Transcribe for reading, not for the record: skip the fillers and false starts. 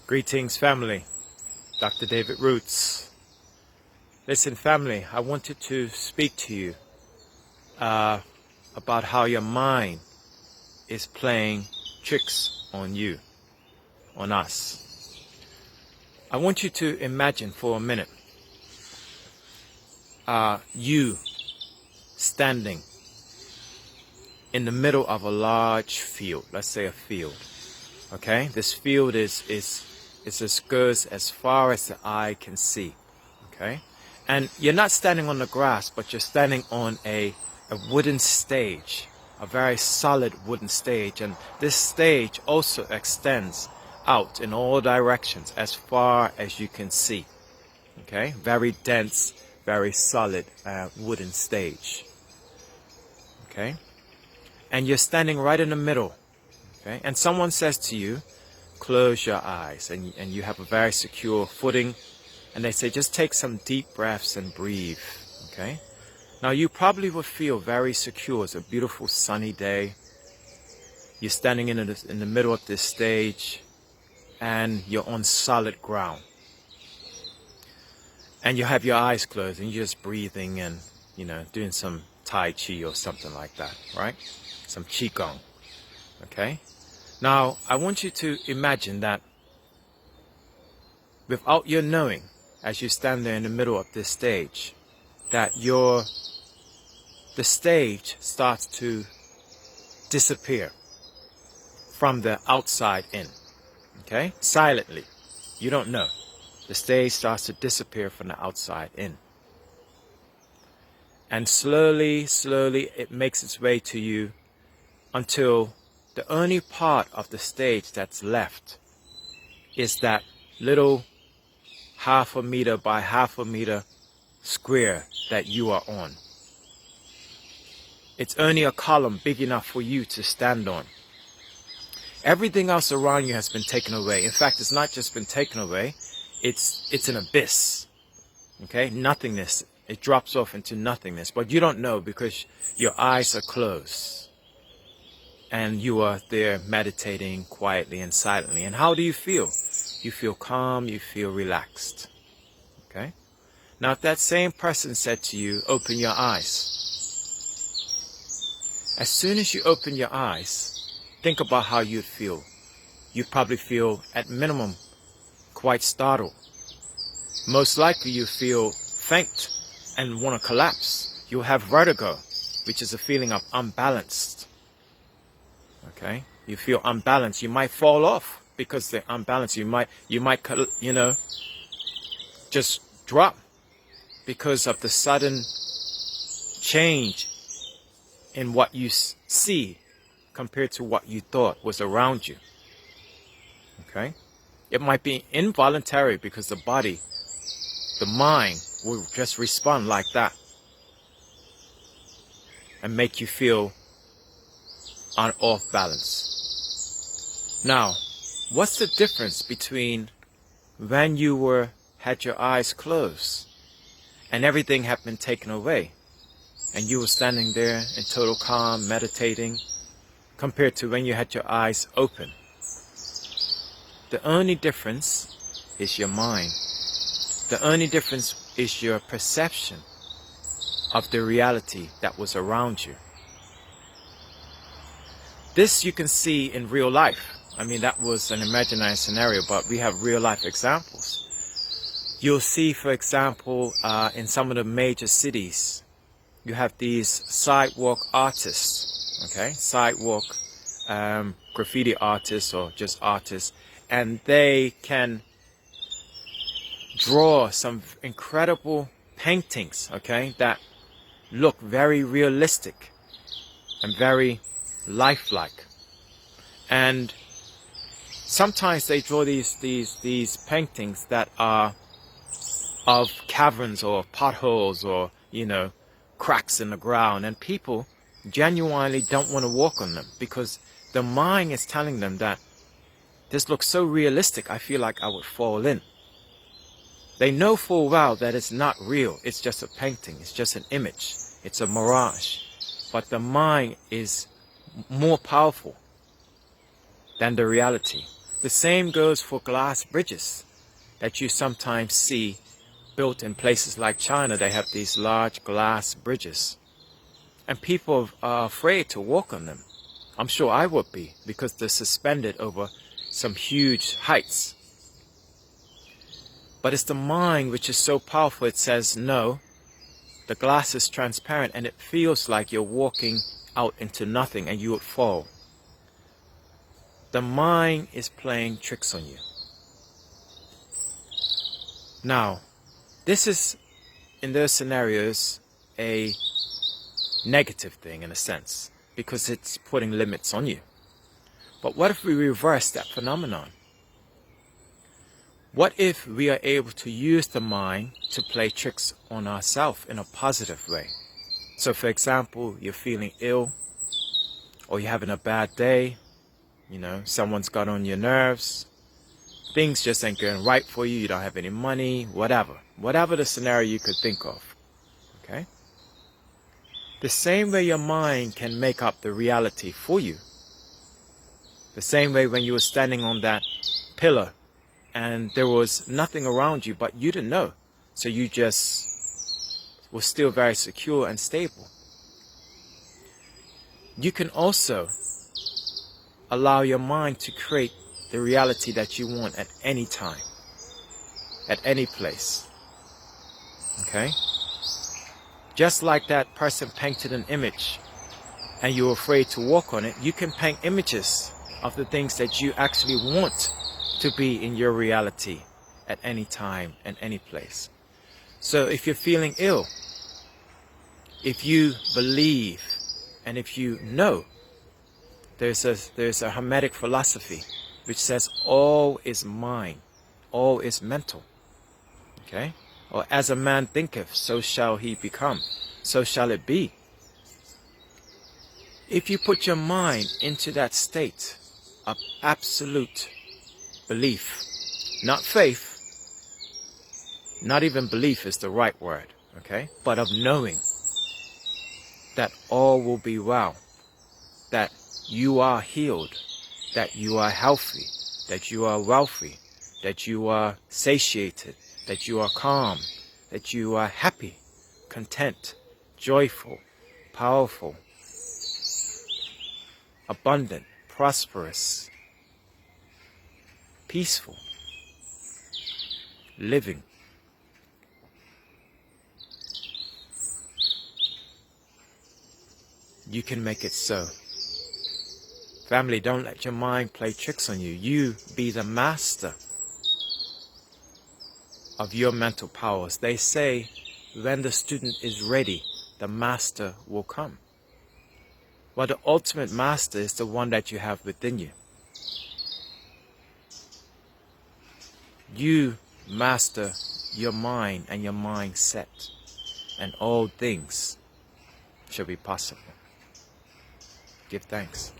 Greetings, family. Dr. David Roots. Listen, family, I wanted to speak to you about how your mind is playing tricks on you, on us. I want you to imagine for a minute you standing in the middle of a large field, let's say a field. Okay, this field is goes as far as the eye can see. Okay, and you're not standing on the grass, but you're standing on a wooden stage, a very solid wooden stage, and this stage also extends out in all directions as far as you can see. Okay, very dense, very solid wooden stage. Okay, and you're standing right in the middle. Okay? And someone says to you, close your eyes, and you have a very secure footing, and they say just take some deep breaths and breathe. Okay? Now you probably would feel very secure. It's a beautiful sunny day. You're standing in the middle of this stage, and you're on solid ground. And you have your eyes closed, and you're just breathing and, doing some Tai Chi or something like that, right? Some Qigong. Okay? Now, I want you to imagine that without your knowing, as you stand there in the middle of this stage, that the stage starts to disappear from the outside in. Okay? Silently. You don't know. The stage starts to disappear from the outside in. And slowly, slowly, it makes its way to you until the only part of the stage that's left is that little 1/2 meter by 1/2 meter square that you are on. It's only a column big enough for you to stand on. Everything else around you has been taken away. In fact, it's not just been taken away, it's an abyss. Okay? Nothingness. It drops off into nothingness. But you don't know because your eyes are closed. And you are there meditating quietly and silently. And how do you feel? You feel calm, you feel relaxed. Okay? Now if that same person said to you, open your eyes. As soon as you open your eyes, think about how you'd feel. You'd probably feel, at minimum, quite startled. Most likely you feel faint and want to collapse. You'll have vertigo, which is a feeling of unbalanced. Okay, you feel unbalanced. You might fall off because they're unbalanced. You might, just drop because of the sudden change in what you see compared to what you thought was around you. Okay, it might be involuntary because the body, the mind, will just respond like that and make you feel off balance. Now, what's the difference between when you had your eyes closed and everything had been taken away and you were standing there in total calm, meditating, compared to when you had your eyes open? The only difference is your mind. The only difference is your perception of the reality that was around you. This you can see in real life. I mean, that was an imaginary scenario, but we have real life examples. You'll see, for example, in some of the major cities, you have these sidewalk artists, okay? Sidewalk graffiti artists or just artists, and they can draw some incredible paintings, okay, that look very realistic and very lifelike. And sometimes they draw these paintings that are of caverns or potholes or cracks in the ground, and people genuinely don't want to walk on them because the mind is telling them that this looks so realistic, I feel like I would fall in. They know full well that it's not real, it's just a painting, it's just an image, it's a mirage. But the mind is more powerful than the reality. The same goes for glass bridges that you sometimes see built in places like China. They have these large glass bridges, and people are afraid to walk on them. I'm sure I would be, because they're suspended over some huge heights. But it's the mind which is so powerful. It says, no, the glass is transparent and it feels like you're walking out into nothing and you would fall. The mind is playing tricks on you. Now, this is, in those scenarios, a negative thing in a sense, because it's putting limits on you. But what if we reverse that phenomenon? What if we are able to use the mind to play tricks on ourselves in a positive way? So for example, you're feeling ill, or you're having a bad day, someone's got on your nerves, things just ain't going right for you, you don't have any money, whatever the scenario you could think of, okay? The same way your mind can make up the reality for you, the same way when you were standing on that pillar and there was nothing around you, but you didn't know, so you just were still very secure and stable. You can also allow your mind to create the reality that you want at any time, at any place. Okay? Just like that person painted an image and you're afraid to walk on it, you can paint images of the things that you actually want to be in your reality at any time and any place. So if you're feeling ill, if you believe and if you know, there's a Hermetic philosophy which says all is mind, all is mental. Okay? Or as a man thinketh, so shall he become, so shall it be. If you put your mind into that state of absolute belief, not faith, not even belief is the right word, okay? But of knowing that all will be well, that you are healed, that you are healthy, that you are wealthy, that you are satiated, that you are calm, that you are happy, content, joyful, powerful, abundant, prosperous, peaceful, living. You can make it so. Family, don't let your mind play tricks on you. You be the master of your mental powers. They say when the student is ready, the master will come. Well, the ultimate master is the one that you have within you. You master your mind and your mindset, and all things shall be possible. Give thanks.